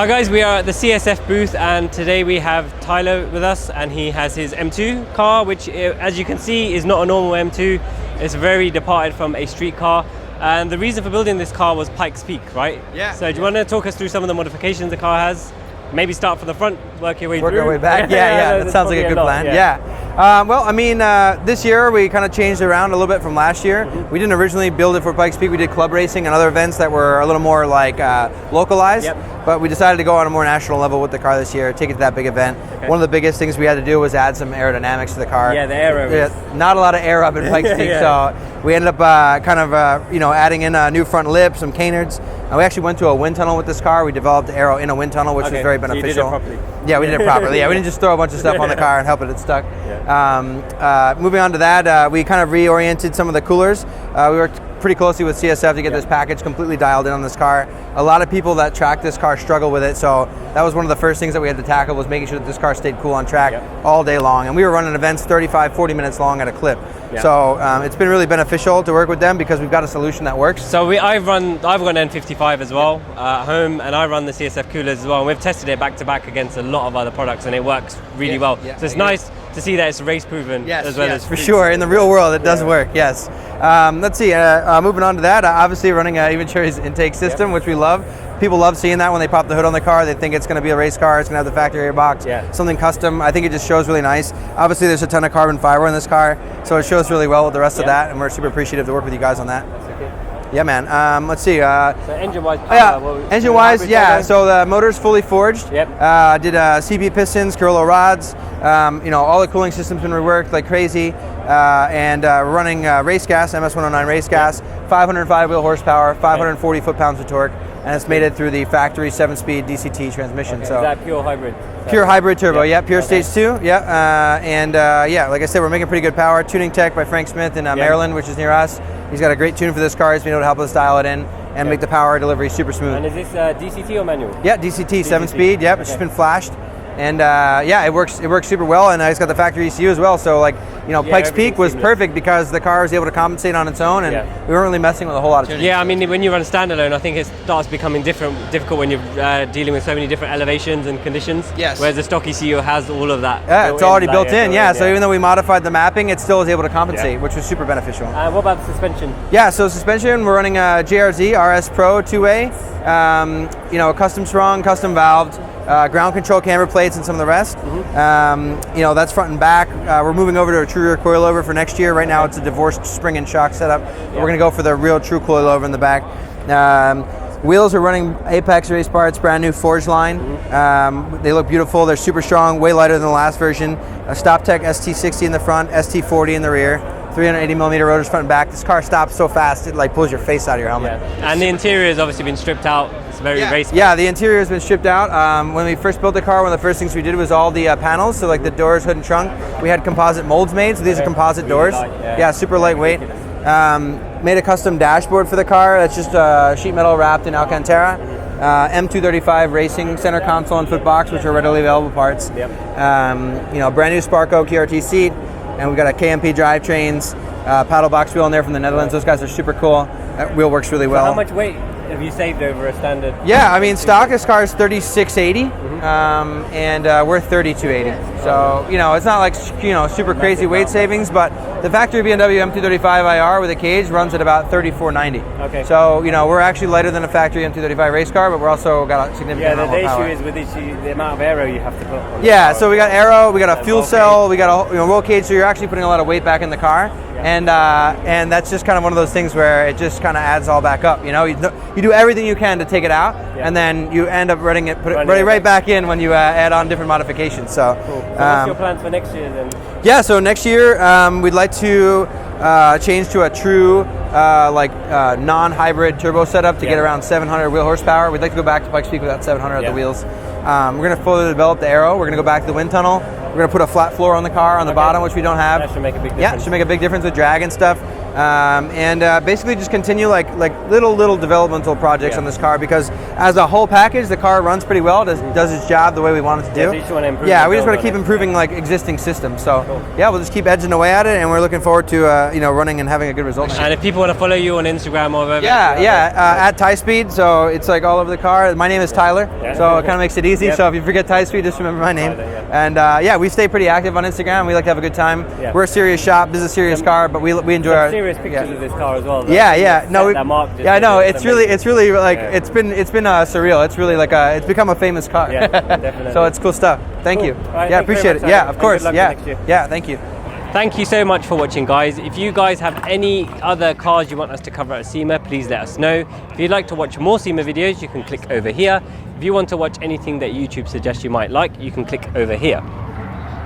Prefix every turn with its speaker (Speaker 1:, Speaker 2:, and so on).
Speaker 1: Hi guys, we are at the CSF booth and today we have Tyler with us and he has his M2 car, which as you can see is not a normal M2. It's very departed from a street car, and the reason for building this car was Pikes Peak, right?
Speaker 2: Yeah.
Speaker 1: So do you want to talk us through some of the modifications the car has? Maybe start from the front, work your way through.
Speaker 2: Work our way back, yeah, that sounds like a good plan, yeah. Well, I mean, this year we kind of changed around a little bit from last year. We didn't originally build it for Pikes Peak. We did club racing and other events that were a little more like localized, but we decided to go on a more national level with the car this year, take it to that big event. One of the biggest things we had to do was add some aerodynamics to the car.
Speaker 1: Yeah, the aero.
Speaker 2: Not a lot of air up in Pikes Peak, so we ended up adding in a new front lip, some canards. And we actually went to a wind tunnel with this car. We developed aero in a wind tunnel, which was very beneficial.
Speaker 1: So you did it properly.
Speaker 2: Yeah, we did it properly. Yeah, we didn't just throw a bunch of stuff on the car and hope it stuck. Moving on to that, we kind of reoriented some of the coolers. We worked pretty closely with CSF to get this package completely dialed in on this car. A lot of people that track this car struggle with it, so that was one of the first things that we had to tackle, was making sure that this car stayed cool on track all day long. And we were running events 35, 40 minutes long at a clip. So it's been really beneficial to work with them because we've got a solution that works.
Speaker 1: So I've run N55 as well at home, and I run the CSF coolers as well. And we've tested it back to back against a lot of other products, and it works really well. So it's nice to see that it's race proven as well as
Speaker 2: for sure. In the real world, it does work. Yes. Let's see. Moving on to that, obviously running Even Cherry's intake system, which we love. People love seeing that when they pop the hood on the car. They think it's going to be a race car. It's going to have the factory airbox, something custom. I think it just shows really nice. Obviously, there's a ton of carbon fiber in this car, so it shows really well with the rest of that, and we're super appreciative to work with you guys on that. Yeah, man. Let's see.
Speaker 1: So engine-wise,
Speaker 2: engine-wise, so the motor's fully forged. Did CP pistons, Carollo rods. All the cooling system's been reworked like crazy. And we're running race gas, MS109 race gas, 505 wheel horsepower, 540 foot-pounds of torque, and it's made it through the factory 7-speed DCT transmission. So
Speaker 1: is that pure hybrid?
Speaker 2: Pure hybrid turbo, pure stage 2, like I said, we're making pretty good power. Tuning tech by Frank Smith in Maryland, which is near us. He's got a great tune for this car. He's been able to help us dial it in and make the power delivery super smooth.
Speaker 1: And is this DCT or manual?
Speaker 2: Yeah, DCT, 7-speed, it's just been flashed. And it works super well, and it's got the factory ECU as well. So Pikes Peak was perfect because the car was able to compensate on its own, and we weren't really messing with a whole lot of tuning.
Speaker 1: Yeah, I mean, when you run standalone, I think it starts becoming difficult when you're dealing with so many different elevations and conditions.
Speaker 2: Yes.
Speaker 1: Whereas the stock ECU has all of that.
Speaker 2: Yeah, it's already built in. So even though we modified the mapping, it still was able to compensate, which was super beneficial.
Speaker 1: What about the suspension?
Speaker 2: Yeah, so suspension, we're running a JRZ RS Pro 2-way. Custom sprung, custom valved. Ground control camber plates and some of the rest. That's front and back. We're moving over to a true rear coilover for next year. Right now it's a divorced spring and shock setup. We're going to go for the real true coilover in the back. Wheels are running Apex race parts, brand new forged line. They look beautiful. They're super strong, way lighter than the last version. A StopTech ST60 in the front, ST40 in the rear. 380 millimeter rotors front and back. This car stops so fast it like pulls your face out of your helmet.
Speaker 1: And the interior has obviously been stripped out. It's very race.
Speaker 2: Yeah, the interior has been stripped out. When we first built the car, one of the first things we did was all the panels, so like the doors, hood and trunk. We had composite molds made, so these are composite doors. Light, super lightweight. Made a custom dashboard for the car. That's just sheet metal wrapped in Alcantara. M235 racing center console and footbox, which are readily available parts. Brand new Sparco QRT seat. And we've got a KMP drivetrains, paddle box wheel in there from the Netherlands. Those guys are super cool. That wheel works really well.
Speaker 1: So how much weight have you saved over a standard?
Speaker 2: Yeah, I mean, stock this car is 3680, and we're 3280. So, it's not like, super crazy weight savings, but the factory BMW M235 IR with a cage runs at about 3490.
Speaker 1: Okay.
Speaker 2: So, we're actually lighter than a factory M235 race car, but we're also got a significant amount more power.
Speaker 1: The issue is with the amount of aero you have to put on.
Speaker 2: Yeah, so we got aero, we got a fuel cell, we got a roll cage, so you're actually putting a lot of weight back in the car. And that's just kind of one of those things where it just kind of adds all back up. You do everything you can to take it out, and then you end up put it right back in when you add on different modifications. So,
Speaker 1: what's your plans for next year then?
Speaker 2: Yeah, so next year we'd like to change to a true non-hybrid turbo setup to get around 700 wheel horsepower. We'd like to go back to Pikes Peak with that 700 at the wheels. We're going to further develop the aero. We're going to go back to the wind tunnel. We're going to put a flat floor on the car on the bottom, which we don't have.
Speaker 1: That should make a big difference.
Speaker 2: Yeah, it should make a big difference with drag and stuff. and basically just continue like little developmental projects on this car, because as a whole package, the car runs pretty well, does its job the way we want it to do.
Speaker 1: So you just want to improve
Speaker 2: we just want to keep improving like existing systems. So yeah, we'll just keep edging away at it, and we're looking forward to running and having a good result.
Speaker 1: And if people want to follow you on Instagram or whatever,
Speaker 2: at Tyspeed, so it's like all over the car. My name is Tyler, so it kind of makes it easy. So if you forget Tyspeed, just remember my name. And we stay pretty active on Instagram. We like to have a good time. We're a serious shop. This is a serious car, but we enjoy our
Speaker 1: serious pictures of this car as well.
Speaker 2: I know it's really like it's been surreal. It's really like it's become a famous car.
Speaker 1: Yeah, definitely.
Speaker 2: So it's cool stuff. Thank you.
Speaker 1: Right,
Speaker 2: appreciate it. Yeah, of course. Yeah, thank you.
Speaker 1: Thank you so much for watching, guys. If you guys have any other cars you want us to cover at SEMA, please let us know. If you'd like to watch more SEMA videos, you can click over here. If you want to watch anything that YouTube suggests you might like, you can click over here.